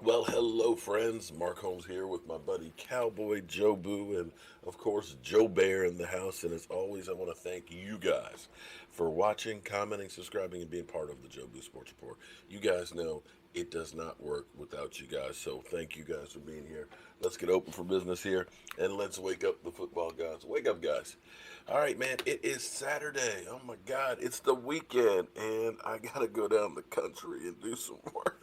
Well, hello, friends. Mark Holmes here with my buddy Cowboy Joe Boo and, of course, Joe Bear in the house. And as always, I want to thank you guys for watching, commenting, subscribing, and being part of the Joe Boo Sports Report. You guys know it does not work without you guys. So thank you guys for being here. Let's get open for business here and let's wake up the football gods. Wake up, guys. All right, man. It is Saturday. Oh my God, it's the weekend, and I gotta go down the country and do some work.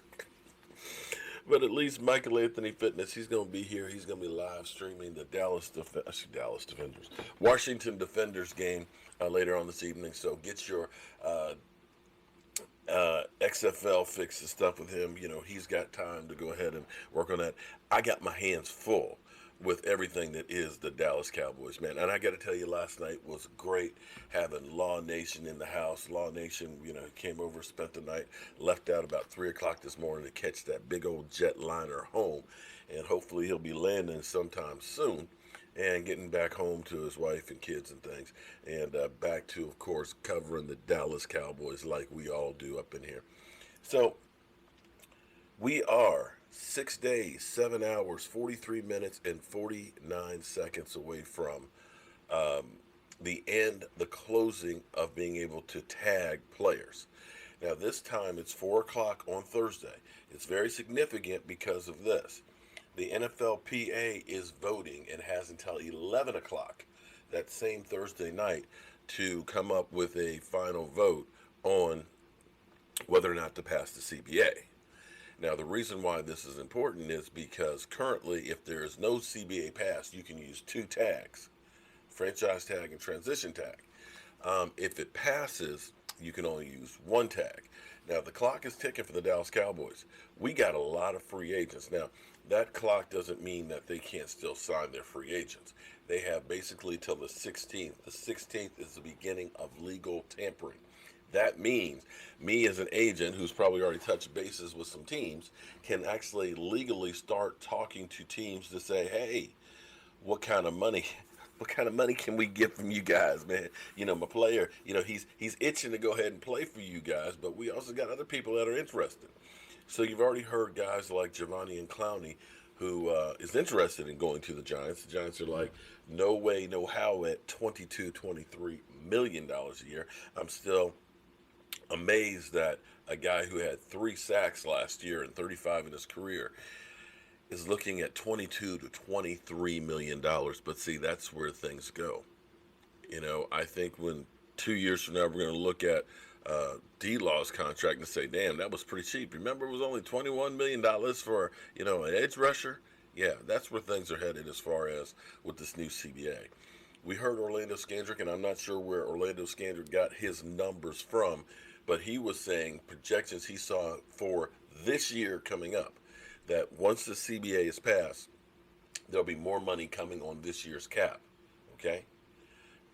But at least Michael Anthony Fitness, he's going to be here. He's going to be live streaming the Dallas Defenders, Washington Defenders game later on this evening. So get your uh, XFL fix and stuff with him. You know, he's got time to go ahead and work on that. I got my hands full with everything that is the Dallas Cowboys, man. And I got to tell you, last night was great having Law Nation in the house. Law Nation, you know, came over, spent the night, left out about 3 o'clock this morning to catch that big old jetliner home. And hopefully he'll be landing sometime soon and getting back home to his wife and kids and things. And back to, of course, covering the Dallas Cowboys like we all do up in here. So we are 6 days, 7 hours, 43 minutes, and 49 seconds away from um, the closing of being able to tag players. Now, this time it's 4 o'clock on Thursday. It's very significant because of this. The NFLPA is voting and has until 11 o'clock that same Thursday night to come up with a final vote on whether or not to pass the CBA. Now, the reason why this is important is because currently, if there is no CBA pass, you can use two tags: franchise tag and transition tag. If it passes, you can only use one tag. Now, the clock is ticking for the Dallas Cowboys. We got a lot of free agents. Now, that clock doesn't mean that they can't still sign their free agents. They have basically till the 16th. The 16th is the beginning of legal tampering. That means me as an agent who's probably already touched bases with some teams can actually legally start talking to teams to say, hey, what kind of money what kind of money can we get from you guys, man? You know, my player, you know, he's itching to go ahead and play for you guys, but we also got other people that are interested. So you've already heard guys like Giovanni and Clowney who is interested in going to the Giants. The Giants are like, no way, no how at 22, $23 million a year. I'm still amazed that a guy who had 3 sacks last year and 35 in his career is looking at 22 to 23 million dollars. But see, that's where things go. You know, I think when 2 years from now we're going to look at D Law's contract and say, "Damn, that was pretty cheap." Remember, it was only $21 million for an edge rusher. Yeah, that's where things are headed as far as with this new CBA. We heard Orlando Scandrick, and I'm not sure where Orlando Scandrick got his numbers from, but he was saying projections he saw for this year coming up that once the CBA is passed, there'll be more money coming on this year's cap. Okay,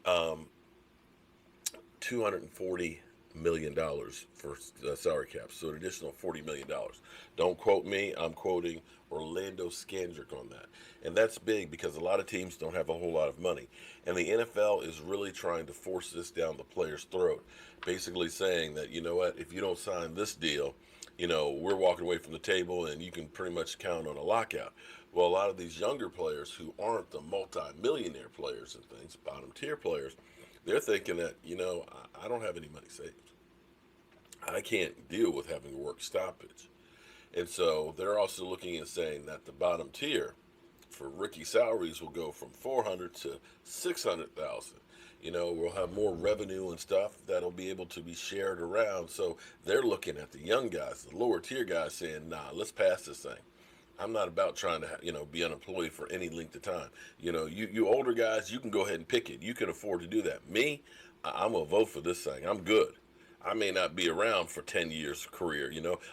um, $240 million for salary cap, so an additional $40 million. Don't quote me. I'm quoting Orlando Scandrick on that, and that's big because a lot of teams don't have a whole lot of money, and the NFL is really trying to force this down the player's throat, basically saying that, you know what, if you don't sign this deal, we're walking away from the table and you can pretty much count on a lockout. Well, a lot of these younger players who aren't the multi-millionaire players and things, bottom tier players, they're thinking that, I don't have any money saved. I can't deal with having to work stoppage. And so they're also looking and saying that the bottom tier for rookie salaries will go from 400 to 600,000. We'll have more revenue and stuff that'll be able to be shared around. So they're looking at the young guys, the lower tier guys, saying, "Nah, let's pass this thing. I'm not about trying to, be unemployed for any length of time. You older guys, you can go ahead and pick it. You can afford to do that. Me, I'm gonna vote for this thing. I'm good. I may not be around for 10 years career.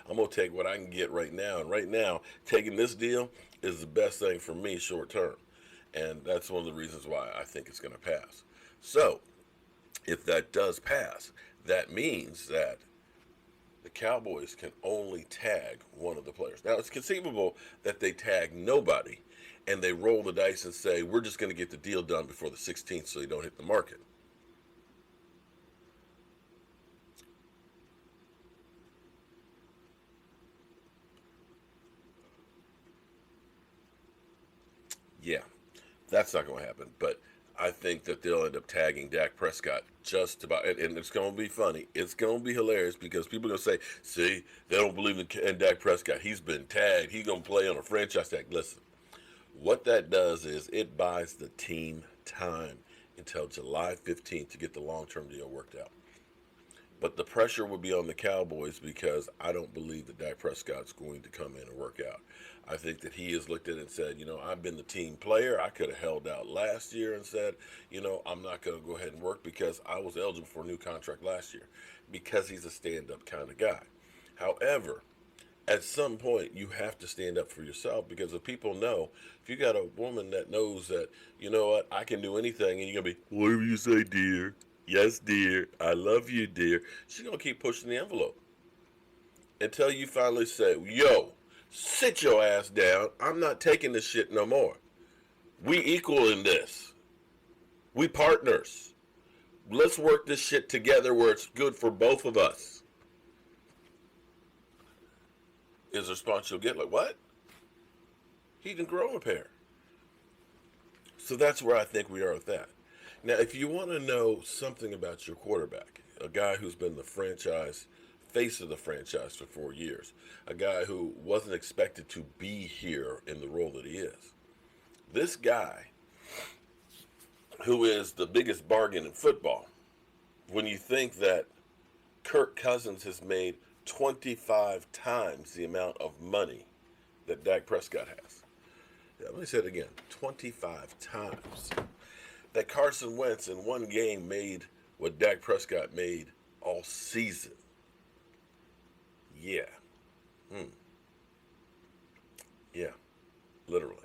I'm gonna take what I can get right now. And right now, taking this deal is the best thing for me short term. And that's one of the reasons why I think it's going to pass. So, if that does pass, that means that the Cowboys can only tag one of the players. Now, it's conceivable that they tag nobody and they roll the dice and say, we're just going to get the deal done before the 16th so you don't hit the market. Yeah, that's not going to happen. But I think that they'll end up tagging Dak Prescott just about, and it's going to be funny. It's going to be hilarious because people are going to say, see, they don't believe in Dak Prescott. He's been tagged. He's going to play on a franchise tag. Listen, what that does is it buys the team time until July 15th to get the long-term deal worked out. But the pressure would be on the Cowboys because I don't believe that Dak Prescott's going to come in and work out. I think that he has looked at it and said, I've been the team player. I could have held out last year and said, I'm not going to go ahead and work because I was eligible for a new contract last year because he's a stand-up kind of guy. However, at some point you have to stand up for yourself because if people know, if you got a woman that knows that, you know what, I can do anything and you're going to be, whatever you say, dear. Yes, dear. I love you, dear. She's going to keep pushing the envelope until you finally say, yo, sit your ass down. I'm not taking this shit no more. We equal in this. We partners. Let's work this shit together where it's good for both of us. Is the response you'll get like, what? He didn't grow a pair. So that's where I think we are with that. Now, if you want to know something about your quarterback, a guy who's been the face of the franchise for 4 years, a guy who wasn't expected to be here in the role that he is, this guy who is the biggest bargain in football, when you think that Kirk Cousins has made 25 times the amount of money that Dak Prescott has. Yeah, let me say it again, 25 times. That Carson Wentz in one game made what Dak Prescott made all season. Yeah. Yeah, literally.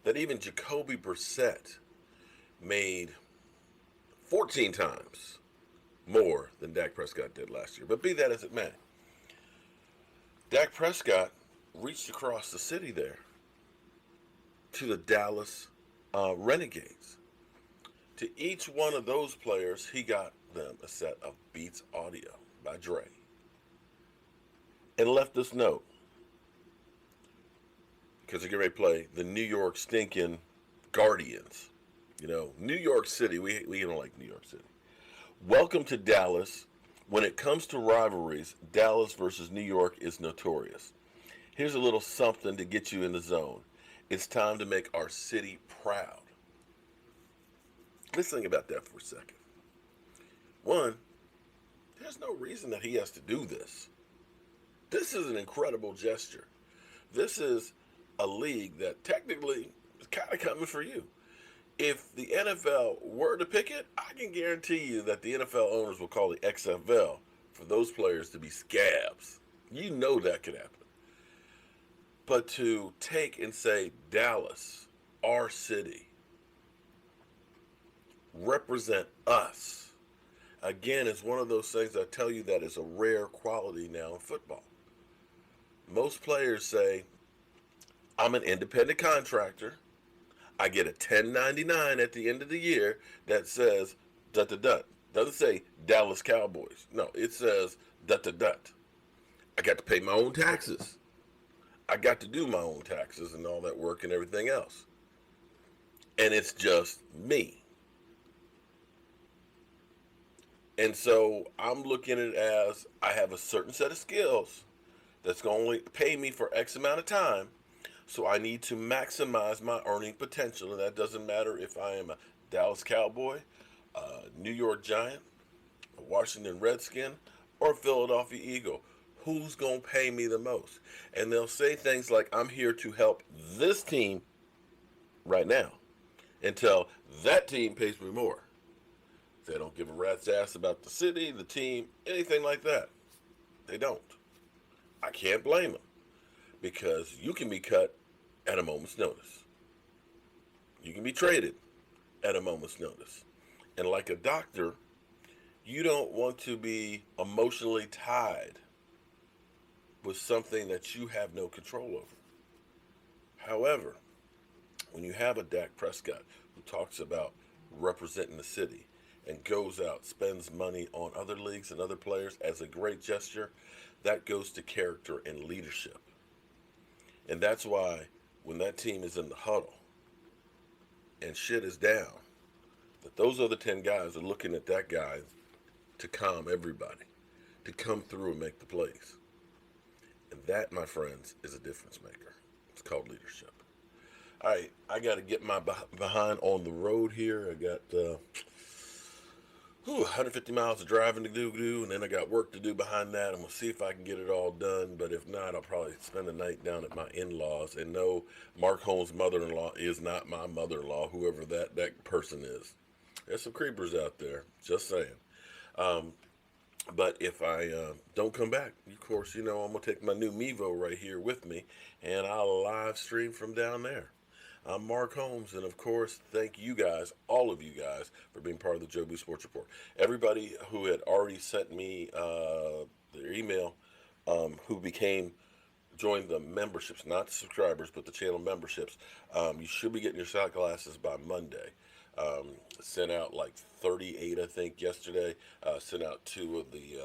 That even Jacoby Brissett made 14 times more than Dak Prescott did last year. But be that as it may, Dak Prescott reached across the city there to the Dallas Renegades. To each one of those players, he got them a set of Beats Audio by Dre. And left this note, because they're getting ready to play the New York stinking Guardians. New York City, we don't like New York City. Welcome to Dallas. When it comes to rivalries, Dallas versus New York is notorious. Here's a little something to get you in the zone. It's time to make our city proud. Let's think about that for a second. One, there's no reason that he has to do this. This is an incredible gesture. This is a league that technically is kind of coming for you. If the NFL were to pick it, I can guarantee you that the NFL owners will call the XFL for those players to be scabs. You know that could happen. But to take and say, Dallas, our city, represent us, again, it's one of those things I tell you that is a rare quality now in football. Most players say, I'm an independent contractor. I get a 1099 at the end of the year that says dut dut dut. Doesn't say Dallas Cowboys. No, it says dut dut dut. I got to pay my own taxes. I got to do my own taxes and all that work and everything else. And it's just me. And so I'm looking at it as I have a certain set of skills that's going to only pay me for X amount of time. So I need to maximize my earning potential. And that doesn't matter if I am a Dallas Cowboy, a New York Giant, a Washington Redskin, or a Philadelphia Eagle. Who's going to pay me the most? And they'll say things like, I'm here to help this team right now until that team pays me more. They don't give a rat's ass about the city, the team, anything like that. They don't. I can't blame them because you can be cut at a moment's notice. You can be traded at a moment's notice. And like a doctor, you don't want to be emotionally tied with something that you have no control over. However, when you have a Dak Prescott who talks about representing the city and goes out, spends money on other leagues and other players as a great gesture, that goes to character and leadership. And that's why when that team is in the huddle and shit is down, that those other 10 guys are looking at that guy to calm everybody, to come through and make the plays. And that, my friends, is a difference maker. It's called leadership. All right, I got to get my behind on the road here. I got 150 miles of driving to do, and then I got work to do behind that. I'm going to see if I can get it all done, but if not, I'll probably spend the night down at my in-laws. And no, Mark Holmes' mother-in-law is not my mother-in-law, whoever that person is. There's some creepers out there, just saying. Um, but if I don't come back, of course, I'm going to take my new Mevo right here with me, and I'll live stream from down there. I'm Mark Holmes, and of course, thank you guys, all of you guys, for being part of the Joe B Sports Report. Everybody who had already sent me their email, joined the memberships, not the subscribers, but the channel memberships, you should be getting your shot glasses by Monday. Sent out like 38, I think, yesterday. Sent out 2 of the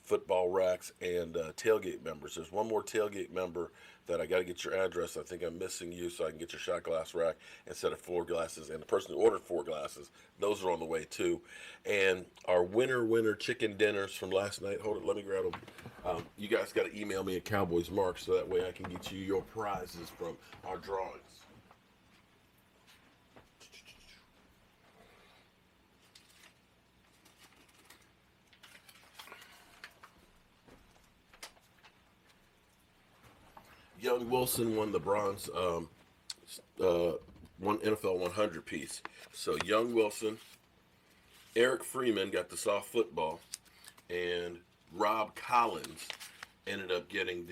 football racks and tailgate members. There's one more tailgate member that I got to get your address. I think I'm missing you, so I can get your shot glass rack instead of 4 glasses. And the person who ordered 4 glasses, those are on the way too. And our winner chicken dinners from last night. Hold it, let me grab them. You guys got to email me at Cowboys Mark so that way I can get you your prizes from our drawings. Young Wilson won the bronze, one NFL 100 piece. So Young Wilson, Eric Freeman got the soft football, and Rob Collins ended up getting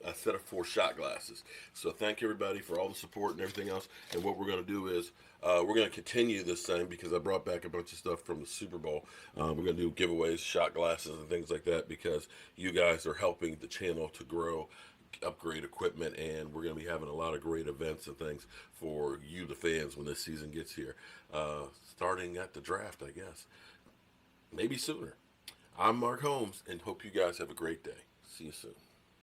a set of 4 shot glasses. So thank everybody for all the support and everything else. And what we're going to do is we're going to continue this thing because I brought back a bunch of stuff from the Super Bowl. We're going to do giveaways, shot glasses, and things like that because you guys are helping the channel to grow, upgrade equipment, and we're going to be having a lot of great events and things for you, the fans, when this season gets here. Starting at the draft, I guess. Maybe sooner. I'm Mark Holmes, and hope you guys have a great day. See you soon.